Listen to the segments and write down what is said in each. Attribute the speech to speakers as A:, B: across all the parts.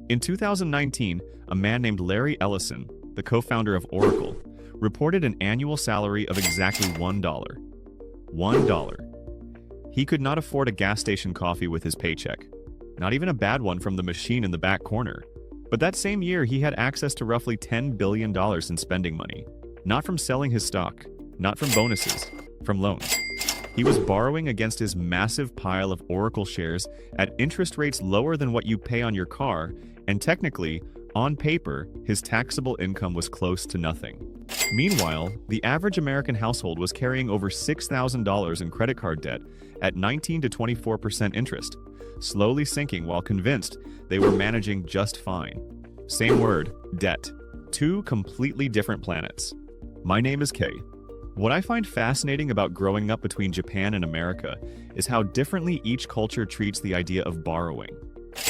A: In 2019, a man named Larry Ellison, the co-founder of Oracle, reported an annual salary of exactly $1. $1. He could not afford a gas station coffee with his paycheck, not even a bad one from the machine in the back corner. But that same year, he had access to roughly $10 billion in spending money, not from selling his stock, not from bonuses, from loans. He was borrowing against his massive pile of Oracle shares at interest rates lower than what you pay on your car, and technically, on paper, his taxable income was close to nothing. Meanwhile, the average American household was carrying over $6,000 in credit card debt at 19 to 24% interest, slowly sinking while convinced they were managing just fine. Same word, debt. Two completely different planets. My name is Kay. What I find fascinating about growing up between Japan and America is how differently each culture treats the idea of borrowing.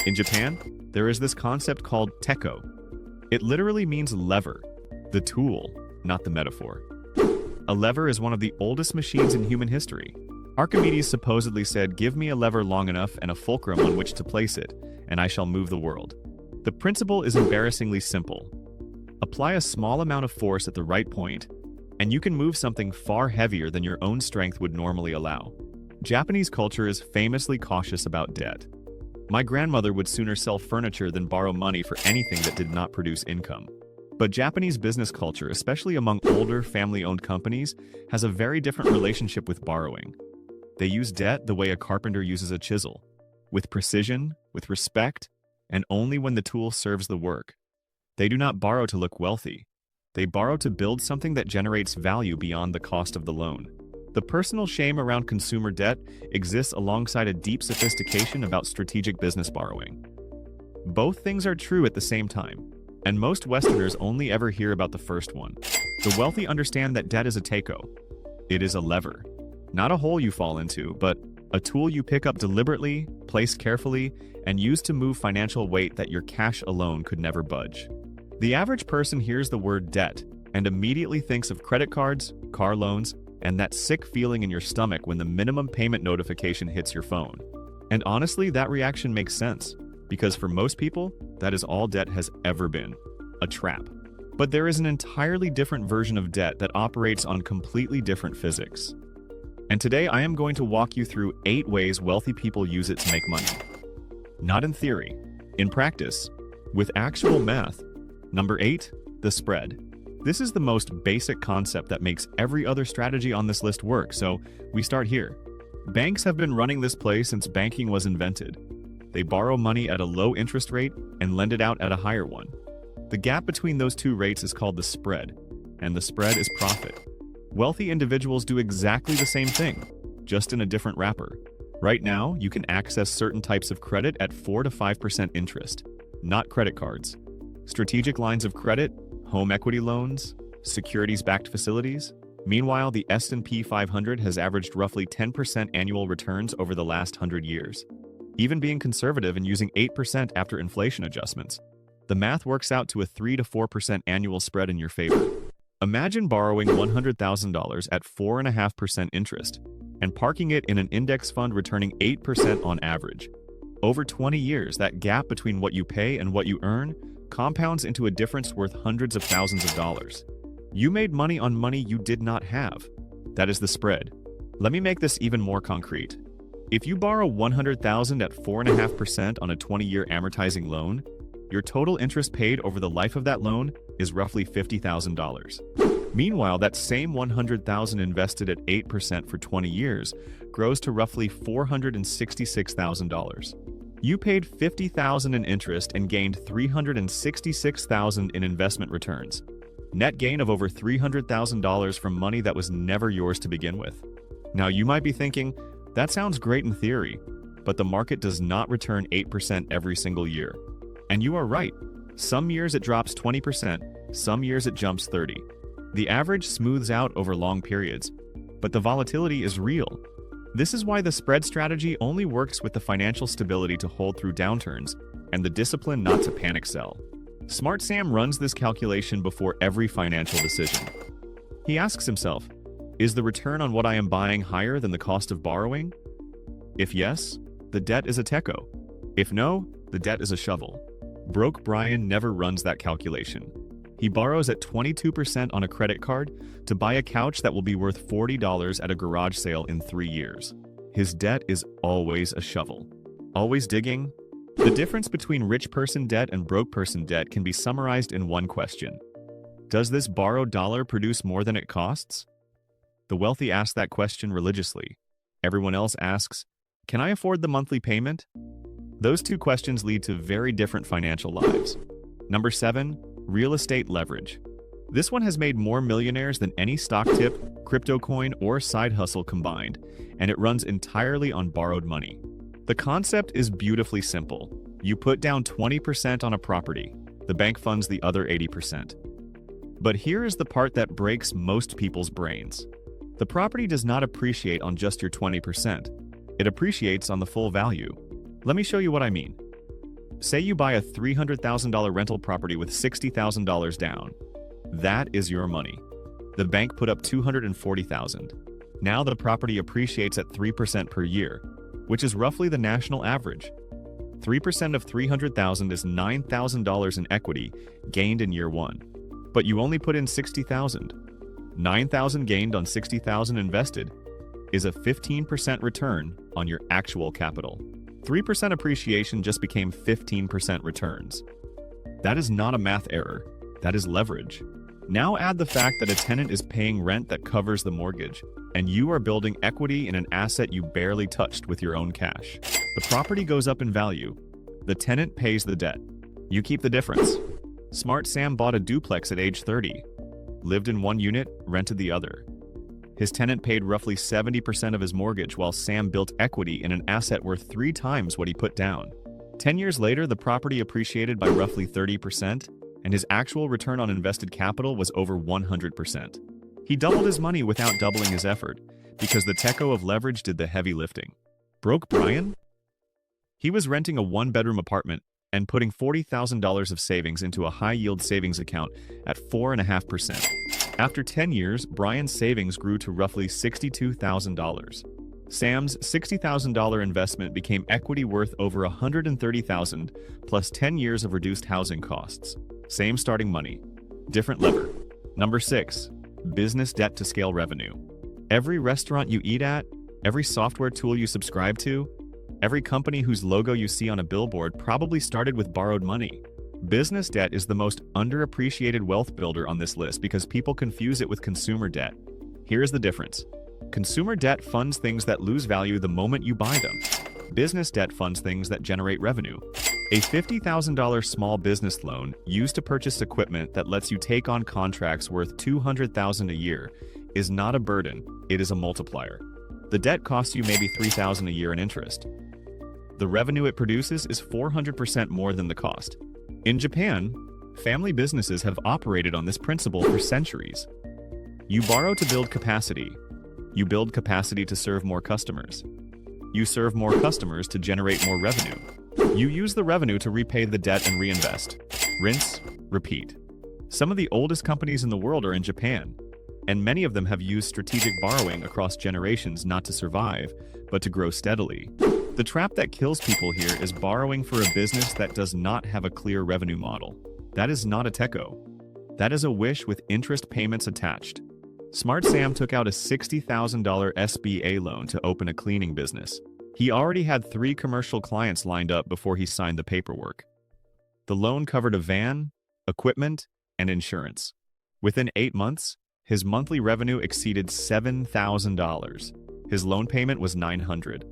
A: In Japan, there is this concept called teko. It literally means lever, the tool, not the metaphor. A lever is one of the oldest machines in human history. Archimedes supposedly said, "Give me a lever long enough and a fulcrum on which to place it, and I shall move the world." The principle is embarrassingly simple. Apply a small amount of force at the right point, and you can move something far heavier than your own strength would normally allow. Japanese culture is famously cautious about debt. My grandmother would sooner sell furniture than borrow money for anything that did not produce income. But Japanese business culture, especially among older family-owned companies, has a very different relationship with borrowing. They use debt the way a carpenter uses a chisel, with precision, with respect, and only when the tool serves the work. They do not borrow to look wealthy. They borrow to build something that generates value beyond the cost of the loan. The personal shame around consumer debt exists alongside a deep sophistication about strategic business borrowing. Both things are true at the same time, and most Westerners only ever hear about the first one. The wealthy understand that debt is a teko. It is a lever. Not a hole you fall into, but a tool you pick up deliberately, place carefully, and use to move financial weight that your cash alone could never budge. The average person hears the word debt and immediately thinks of credit cards, car loans, and that sick feeling in your stomach when the minimum payment notification hits your phone. And honestly, that reaction makes sense, because for most people, that is all debt has ever been, a trap. But there is an entirely different version of debt that operates on completely different physics. And today I am going to walk you through 8 ways wealthy people use it to make money. Not in theory, in practice, with actual math. Number 8, the spread. This is the most basic concept that makes every other strategy on this list work, so we start here. Banks have been running this play since banking was invented. They borrow money at a low interest rate and lend it out at a higher one. The gap between those two rates is called the spread, and the spread is profit. Wealthy individuals do exactly the same thing, just in a different wrapper. Right now, you can access certain types of credit at 4 to 5% interest, not credit cards. Strategic lines of credit, home equity loans, securities-backed facilities. Meanwhile, the S&P 500 has averaged roughly 10% annual returns over the last 100 years, even being conservative and using 8% after inflation adjustments. The math works out to a 3 to 4% annual spread in your favor. Imagine borrowing $100,000 at 4.5% interest and parking it in an index fund returning 8% on average. Over 20 years, that gap between what you pay and what you earn compounds into a difference worth hundreds of thousands of dollars. You made money on money you did not have. That is the spread. Let me make this even more concrete. If you borrow $100,000 at 4.5% on a 20-year amortizing loan, your total interest paid over the life of that loan is roughly $50,000. Meanwhile, that same $100,000 invested at 8% for 20 years grows to roughly $466,000. You paid $50,000 in interest and gained $366,000 in investment returns. Net gain of over $300,000 from money that was never yours to begin with. Now you might be thinking, that sounds great in theory, but the market does not return 8% every single year. And you are right. Some years it drops 20%, some years it jumps 30%. The average smooths out over long periods, but the volatility is real. This is why the spread strategy only works with the financial stability to hold through downturns and the discipline not to panic sell. Smart Sam runs this calculation before every financial decision. He asks himself, is the return on what I am buying higher than the cost of borrowing? If yes, the debt is a teko. If no, the debt is a shovel. Broke Brian never runs that calculation. He borrows at 22% on a credit card to buy a couch that will be worth $40 at a garage sale in 3 years. His debt is always a shovel. Always digging? The difference between rich person debt and broke person debt can be summarized in one question. Does this borrowed dollar produce more than it costs? The wealthy ask that question religiously. Everyone else asks, can I afford the monthly payment? Those two questions lead to very different financial lives. Number 7, real estate leverage. This one has made more millionaires than any stock tip, crypto coin, or side hustle combined, and it runs entirely on borrowed money. The concept is beautifully simple. You put down 20% on a property. The bank funds the other 80%. But here is the part that breaks most people's brains. The property does not appreciate on just your 20%. It appreciates on the full value. Let me show you what I mean. Say you buy a $300,000 rental property with $60,000 down. That is your money. The bank put up $240,000. Now the property appreciates at 3% per year, which is roughly the national average. 3% of $300,000 is $9,000 in equity gained in year 1. But you only put in $60,000. $9,000 gained on $60,000 invested is a 15% return on your actual capital. 3% appreciation just became 15% returns. That is not a math error. That is leverage. Now add the fact that a tenant is paying rent that covers the mortgage, and you are building equity in an asset you barely touched with your own cash. The property goes up in value. The tenant pays the debt. You keep the difference. Smart Sam bought a duplex at age 30. Lived in one unit, rented the other. His tenant paid roughly 70% of his mortgage while Sam built equity in an asset worth 3 times what he put down. 10 years later, the property appreciated by roughly 30%, and his actual return on invested capital was over 100%. He doubled his money without doubling his effort, because the techo of leverage did the heavy lifting. Broke Brian? He was renting a 1-bedroom apartment and putting $40,000 of savings into a high-yield savings account at 4.5%. After 10 years, Brian's savings grew to roughly $62,000. Sam's $60,000 investment became equity worth over $130,000 plus 10 years of reduced housing costs. Same starting money, different lever. Number 6, business debt to scale revenue. Every restaurant you eat at, every software tool you subscribe to, every company whose logo you see on a billboard probably started with borrowed money. Business debt is the most underappreciated wealth builder on this list because people confuse it with consumer debt. Here's the difference. Consumer debt funds things that lose value the moment you buy them. Business debt funds things that generate revenue. A $50,000 small business loan used to purchase equipment that lets you take on contracts worth $200,000 a year is not a burden, it is a multiplier. The debt costs you maybe $3,000 a year in interest. The revenue it produces is 400% more than the cost. In Japan, family businesses have operated on this principle for centuries. You borrow to build capacity. You build capacity to serve more customers. You serve more customers to generate more revenue. You use the revenue to repay the debt and reinvest. Rinse, repeat. Some of the oldest companies in the world are in Japan, and many of them have used strategic borrowing across generations not to survive, but to grow steadily. The trap that kills people here is borrowing for a business that does not have a clear revenue model. That is not a techo. That is a wish with interest payments attached. Smart Sam took out a $60,000 SBA loan to open a cleaning business. He already had 3 commercial clients lined up before he signed the paperwork. The loan covered a van, equipment, and insurance. Within 8 months, his monthly revenue exceeded $7,000. His loan payment was $900.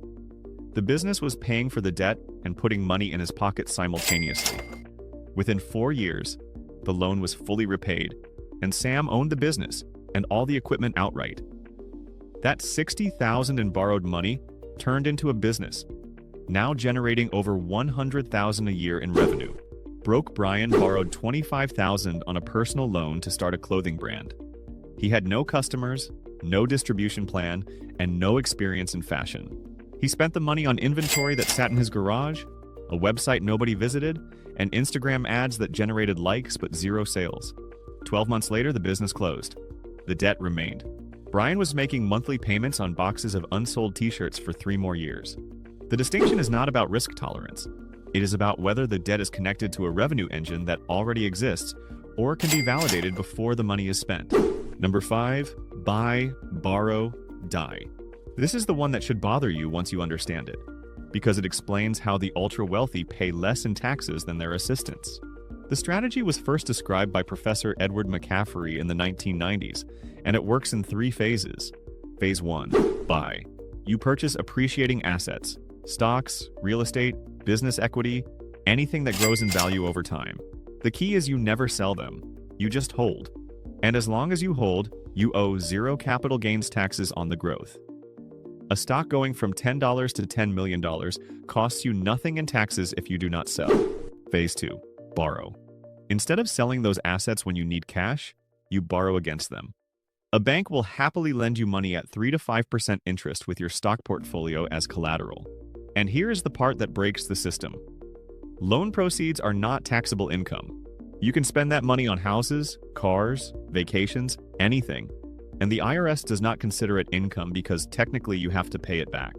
A: The business was paying for the debt and putting money in his pocket simultaneously. Within 4 years, the loan was fully repaid, and Sam owned the business and all the equipment outright. That $60,000 in borrowed money turned into a business, now generating over $100,000 a year in revenue. Broke Brian borrowed $25,000 on a personal loan to start a clothing brand. He had no customers, no distribution plan, and no experience in fashion. He spent the money on inventory that sat in his garage, a website nobody visited, and Instagram ads that generated likes but 0 sales. 12 months later, the business closed. The debt remained. Brian was making monthly payments on boxes of unsold t-shirts for 3 more years. The distinction is not about risk tolerance. It is about whether the debt is connected to a revenue engine that already exists or can be validated before the money is spent. Number 5, buy, borrow, die. This is the one that should bother you once you understand it, because it explains how the ultra-wealthy pay less in taxes than their assistants. The strategy was first described by Professor Edward McCaffrey in the 1990s, and it works in 3 phases. Phase 1, buy. You purchase appreciating assets, stocks, real estate, business equity, anything that grows in value over time. The key is you never sell them, you just hold. And as long as you hold, you owe 0 capital gains taxes on the growth. A stock going from $10 to $10 million costs you nothing in taxes if you do not sell. Phase 2, borrow. Instead of selling those assets when you need cash, you borrow against them. A bank will happily lend you money at 3 to 5% interest with your stock portfolio as collateral. And here is the part that breaks the system. Loan proceeds are not taxable income. You can spend that money on houses, cars, vacations, anything. And the IRS does not consider it income because technically you have to pay it back.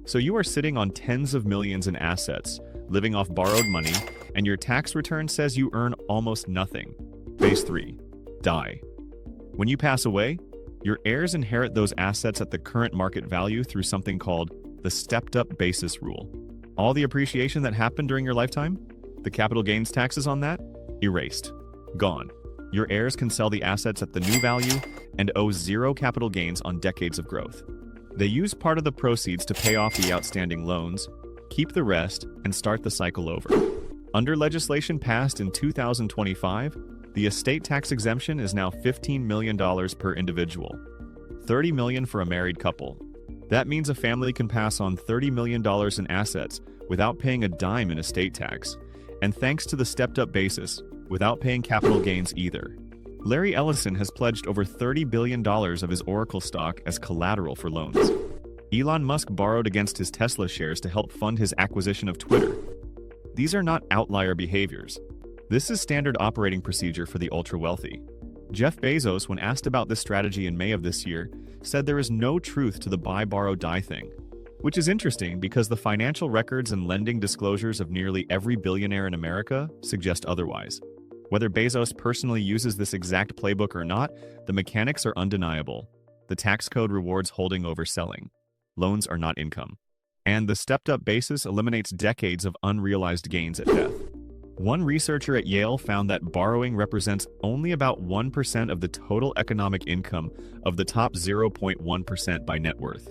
A: So you are sitting on tens of millions in assets, living off borrowed money, and your tax return says you earn almost nothing. Phase 3, die. When you pass away, your heirs inherit those assets at the current market value through something called the stepped-up basis rule. All the appreciation that happened during your lifetime, the capital gains taxes on that, erased. Gone. Your heirs can sell the assets at the new value and owe 0 capital gains on decades of growth. They use part of the proceeds to pay off the outstanding loans, keep the rest, and start the cycle over. Under legislation passed in 2025, the estate tax exemption is now $15 million per individual, $30 million for a married couple. That means a family can pass on $30 million in assets without paying a dime in estate tax, and thanks to the stepped-up basis, without paying capital gains either. Larry Ellison has pledged over $30 billion of his Oracle stock as collateral for loans. Elon Musk borrowed against his Tesla shares to help fund his acquisition of Twitter. These are not outlier behaviors. This is standard operating procedure for the ultra-wealthy. Jeff Bezos, when asked about this strategy in May of this year, said there is no truth to the buy, borrow, die thing. Which is interesting because the financial records and lending disclosures of nearly every billionaire in America suggest otherwise. Whether Bezos personally uses this exact playbook or not, the mechanics are undeniable. The tax code rewards holding over selling. Loans are not income. And the stepped-up basis eliminates decades of unrealized gains at death. One researcher at Yale found that borrowing represents only about 1% of the total economic income of the top 0.1% by net worth,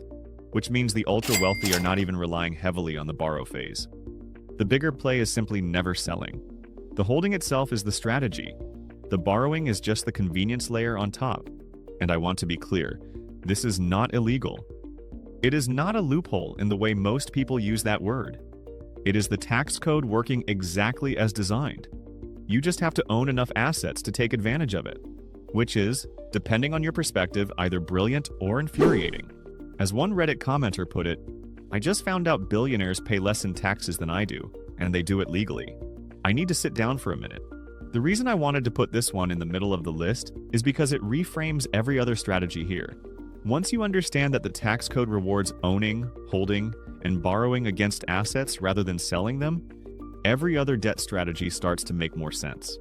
A: which means the ultra-wealthy are not even relying heavily on the borrow phase. The bigger play is simply never selling. The holding itself is the strategy. The borrowing is just the convenience layer on top. And I want to be clear, this is not illegal. It is not a loophole in the way most people use that word. It is the tax code working exactly as designed. You just have to own enough assets to take advantage of it, which is, depending on your perspective, either brilliant or infuriating. As one Reddit commenter put it, I just found out billionaires pay less in taxes than I do, and they do it legally. I need to sit down for a minute. The reason I wanted to put this one in the middle of the list is because it reframes every other strategy here. Once you understand that the tax code rewards owning, holding, and borrowing against assets rather than selling them, every other debt strategy starts to make more sense.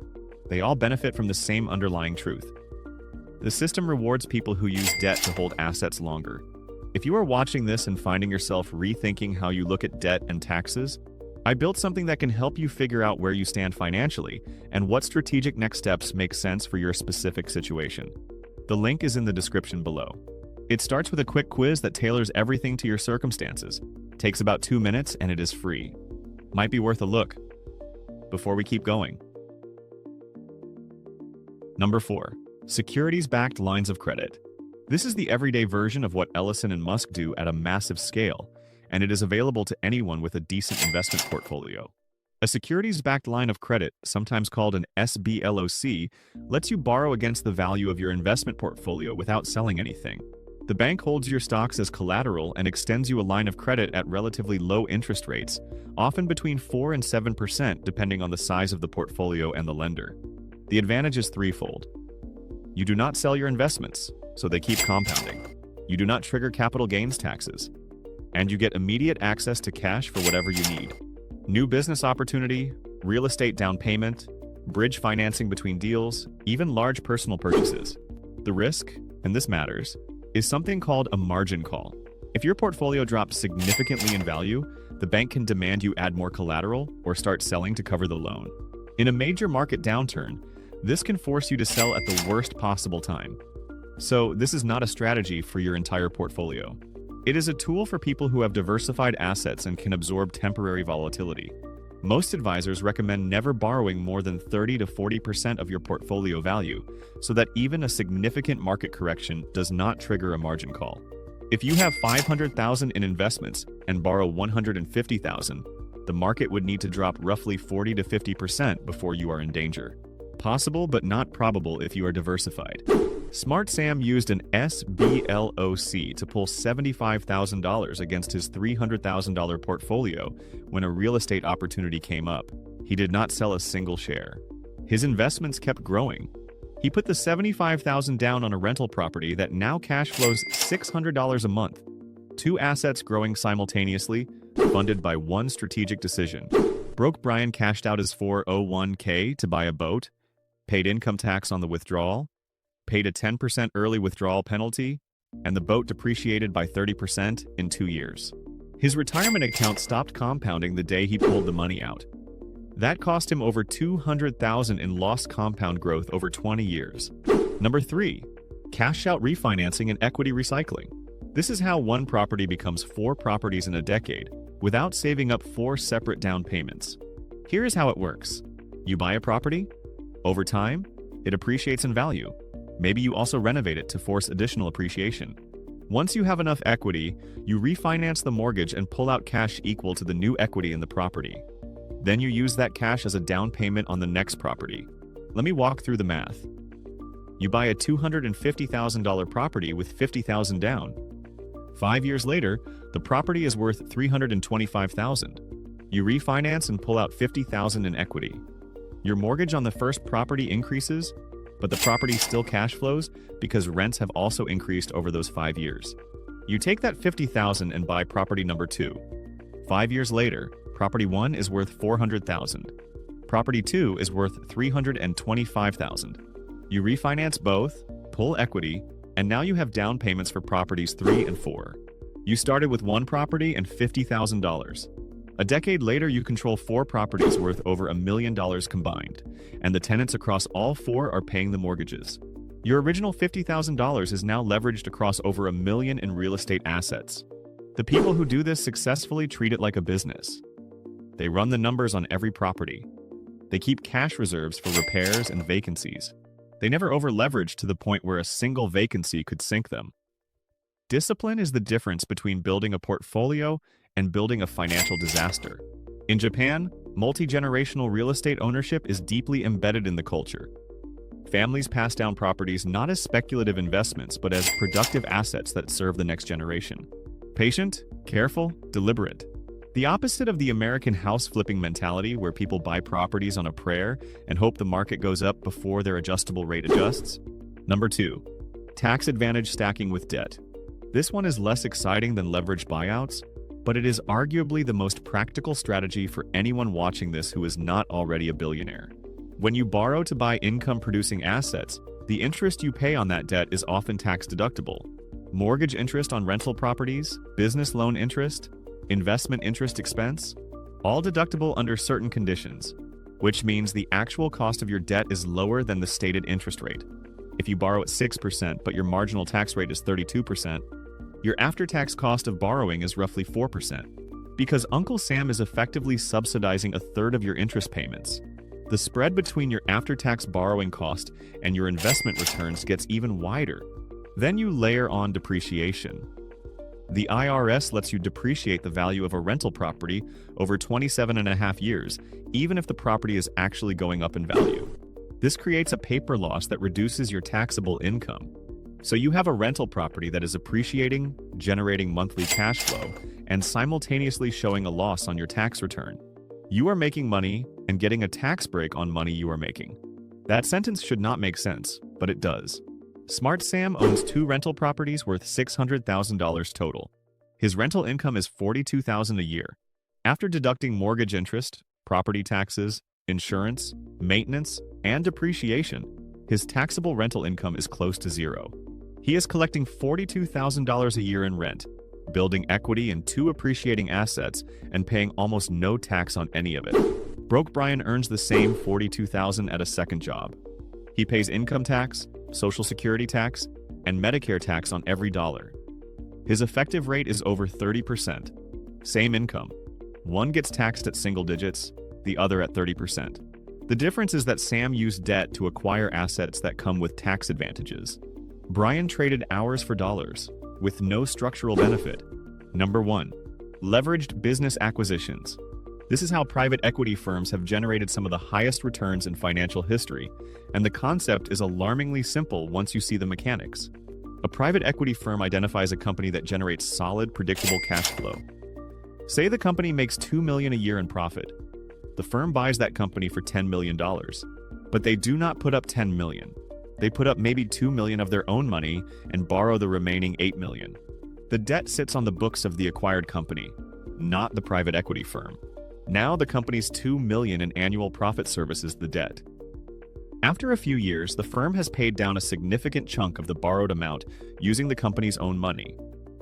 A: They all benefit from the same underlying truth. The system rewards people who use debt to hold assets longer. If you are watching this and finding yourself rethinking how you look at debt and taxes, I built something that can help you figure out where you stand financially and what strategic next steps make sense for your specific situation. The link is in the description below. It starts with a quick quiz that tailors everything to your circumstances. Takes about 2 minutes and it is free. Might be worth a look. Before we keep going. Number 4. Securities-backed lines of credit. This is the everyday version of what Ellison and Musk do at a massive scale, and it is available to anyone with a decent investment portfolio. A securities-backed line of credit, sometimes called an SBLOC, lets you borrow against the value of your investment portfolio without selling anything. The bank holds your stocks as collateral and extends you a line of credit at relatively low interest rates, often between 4 and 7% depending on the size of the portfolio and the lender. The advantage is threefold. You do not sell your investments, so they keep compounding. You do not trigger capital gains taxes. And you get immediate access to cash for whatever you need. New business opportunity, real estate down payment, bridge financing between deals, even large personal purchases. The risk, and this matters, is something called a margin call. If your portfolio drops significantly in value, the bank can demand you add more collateral or start selling to cover the loan. In a major market downturn, this can force you to sell at the worst possible time. So, this is not a strategy for your entire portfolio. It is a tool for people who have diversified assets and can absorb temporary volatility. Most advisors recommend never borrowing more than 30 to 40% of your portfolio value, so that even a significant market correction does not trigger a margin call. If you have $500,000 in investments and borrow $150,000, the market would need to drop roughly 40 to 50% before you are in danger. Possible but not probable if you are diversified. Smart Sam used an SBLOC to pull $75,000 against his $300,000 portfolio when a real estate opportunity came up. He did not sell a single share. His investments kept growing. He put the $75,000 down on a rental property that now cash flows $600 a month. Two assets growing simultaneously, funded by one strategic decision. Broke Brian cashed out his 401k to buy a boat, paid income tax on the withdrawal, paid a 10% early withdrawal penalty, and the boat depreciated by 30% in 2 years. His retirement account stopped compounding the day he pulled the money out. That cost him over $200,000 in lost compound growth over 20 years. Number 3. Cash out refinancing and equity recycling. This is how one property becomes 4 properties in a decade without saving up 4 separate down payments. Here is how it works. You buy a property. Over time, it appreciates in value. Maybe you also renovate it to force additional appreciation. Once you have enough equity, you refinance the mortgage and pull out cash equal to the new equity in the property. Then you use that cash as a down payment on the next property. Let me walk through the math. You buy a $250,000 property with $50,000 down. 5 years later, the property is worth $325,000. You refinance and pull out $50,000 in equity. Your mortgage on the first property increases, but the property still cash flows because rents have also increased over those 5 years. You take that $50,000 and buy property number 2. 5 years later, property 1 is worth $400,000. Property 2 is worth $325,000. You refinance both, pull equity, and now you have down payments for properties 3 and 4. You started with one property and $50,000. A decade later, you control 4 properties worth over $1 million combined, and the tenants across all 4 are paying the mortgages. Your original $50,000 is now leveraged across over $1 million in real estate assets. The people who do this successfully treat it like a business. They run the numbers on every property. They keep cash reserves for repairs and vacancies. They never over-leverage to the point where a single vacancy could sink them. Discipline is the difference between building a portfolio and building a financial disaster. In Japan, multi-generational real estate ownership is deeply embedded in the culture. Families pass down properties not as speculative investments, but as productive assets that serve the next generation. Patient, careful, deliberate. The opposite of the American house flipping mentality where people buy properties on a prayer and hope the market goes up before their adjustable rate adjusts. Number 2. Tax advantage stacking with debt. This one is less exciting than leveraged buyouts, but it is arguably the most practical strategy for anyone watching this who is not already a billionaire. When you borrow to buy income-producing assets, the interest you pay on that debt is often tax-deductible. Mortgage interest on rental properties, business loan interest, investment interest expense, all deductible under certain conditions, which means the actual cost of your debt is lower than the stated interest rate. If you borrow at 6% but your marginal tax rate is 32%, your after-tax cost of borrowing is roughly 4%. Because Uncle Sam is effectively subsidizing a third of your interest payments, the spread between your after-tax borrowing cost and your investment returns gets even wider. Then you layer on depreciation. The IRS lets you depreciate the value of a rental property over 27.5 years, even if the property is actually going up in value. This creates a paper loss that reduces your taxable income. So you have a rental property that is appreciating, generating monthly cash flow, and simultaneously showing a loss on your tax return. You are making money and getting a tax break on money you are making. That sentence should not make sense, but it does. Smart Sam owns 2 rental properties worth $600,000 total. His rental income is $42,000 a year. After deducting mortgage interest, property taxes, insurance, maintenance, and depreciation, his taxable rental income is close to zero. He is collecting $42,000 a year in rent, building equity in 2 appreciating assets, and paying almost no tax on any of it. Broke Brian earns the same $42,000 at a second job. He pays income tax, Social Security tax, and Medicare tax on every dollar. His effective rate is over 30%. Same income. One gets taxed at single digits, the other at 30%. The difference is that Sam used debt to acquire assets that come with tax advantages. Brian traded hours for dollars, with no structural benefit. Number 1. Leveraged business acquisitions. This is how private equity firms have generated some of the highest returns in financial history, and the concept is alarmingly simple once you see the mechanics. A private equity firm identifies a company that generates solid, predictable cash flow. Say the company makes $2 million a year in profit. The firm buys that company for $10 million, but they do not put up $10 million. They put up maybe $2 million of their own money and borrow the remaining $8 million. The debt sits on the books of the acquired company, not the private equity firm. Now the company's $2 million in annual profit services the debt. After a few years, the firm has paid down a significant chunk of the borrowed amount using the company's own money.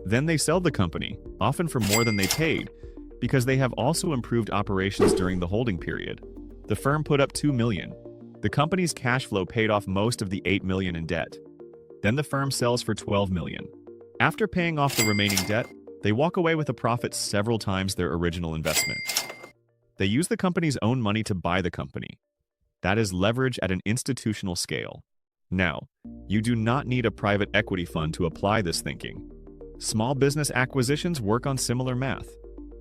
A: Then they sell the company, often for more than they paid, because they have also improved operations during the holding period. The firm put up $2 million. The company's cash flow paid off most of the $8 million in debt. Then the firm sells for $12 million. After paying off the remaining debt, they walk away with a profit several times their original investment. They use the company's own money to buy the company. That is leverage at an institutional scale. Now, you do not need a private equity fund to apply this thinking. Small business acquisitions work on similar math.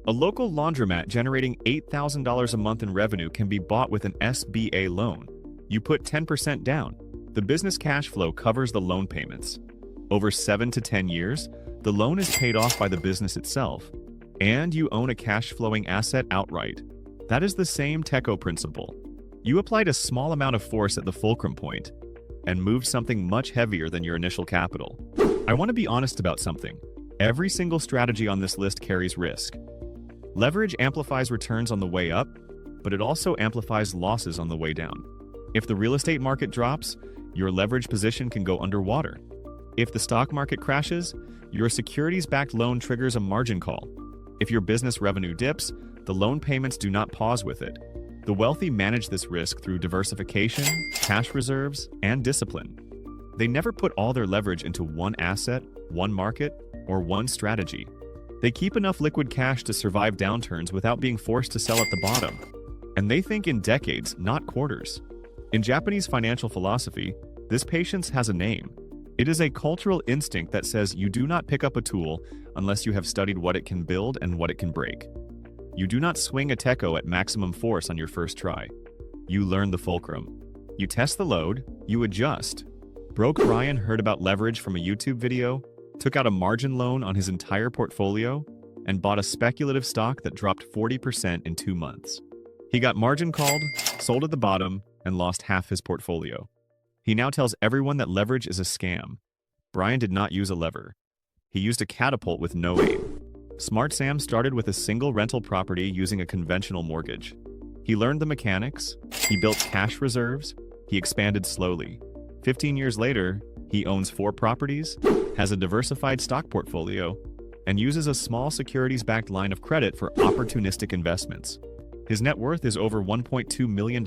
A: A local laundromat generating $8,000 a month in revenue can be bought with an SBA loan. You put 10% down. The business cash flow covers the loan payments. Over 7 to 10 years, the loan is paid off by the business itself, and you own a cash-flowing asset outright. That is the same TECO principle. You applied a small amount of force at the fulcrum point and moved something much heavier than your initial capital. I want to be honest about something. Every single strategy on this list carries risk. Leverage amplifies returns on the way up, but it also amplifies losses on the way down. If the real estate market drops, your leverage position can go underwater. If the stock market crashes, your securities-backed loan triggers a margin call. If your business revenue dips, the loan payments do not pause with it. The wealthy manage this risk through diversification, cash reserves, and discipline. They never put all their leverage into one asset, one market, or one strategy. They keep enough liquid cash to survive downturns without being forced to sell at the bottom. And they think in decades, not quarters. In Japanese financial philosophy, this patience has a name. It is a cultural instinct that says you do not pick up a tool unless you have studied what it can build and what it can break. You do not swing a TECO at maximum force on your first try. You learn the fulcrum. You test the load, you adjust. Broke Brian heard about leverage from a YouTube video, took out a margin loan on his entire portfolio, and bought a speculative stock that dropped 40% in 2 months. He got margin called, sold at the bottom, and lost half his portfolio. He now tells everyone that leverage is a scam. Brian did not use a lever. He used a catapult with no aim. Smart Sam started with a single rental property using a conventional mortgage. He learned the mechanics, he built cash reserves, he expanded slowly. 15 years later, he owns 4 properties, has a diversified stock portfolio, and uses a small securities-backed line of credit for opportunistic investments. His net worth is over $1.2 million.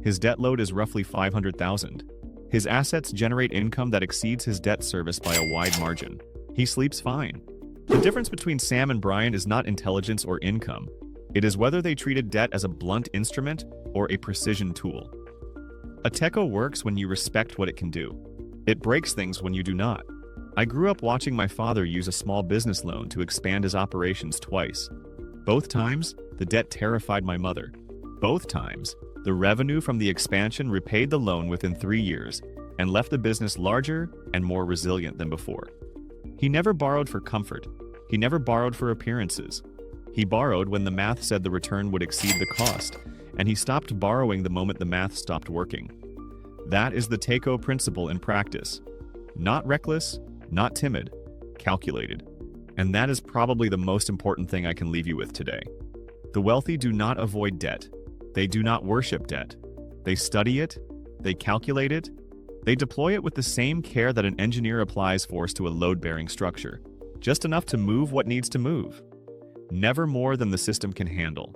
A: His debt load is roughly $500,000. His assets generate income that exceeds his debt service by a wide margin. He sleeps fine. The difference between Sam and Brian is not intelligence or income. It is whether they treated debt as a blunt instrument or a precision tool. A TECO works when you respect what it can do. It breaks things when you do not. I grew up watching my father use a small business loan to expand his operations twice. Both times, the debt terrified my mother. Both times, the revenue from the expansion repaid the loan within 3 years and left the business larger and more resilient than before. He never borrowed for comfort. He never borrowed for appearances. He borrowed when the math said the return would exceed the cost, and he stopped borrowing the moment the math stopped working. That is the TECO principle in practice. Not reckless, not timid, calculated. And that is probably the most important thing I can leave you with today. The wealthy do not avoid debt. They do not worship debt. They study it, they calculate it, they deploy it with the same care that an engineer applies force to a load-bearing structure, just enough to move what needs to move. Never more than the system can handle.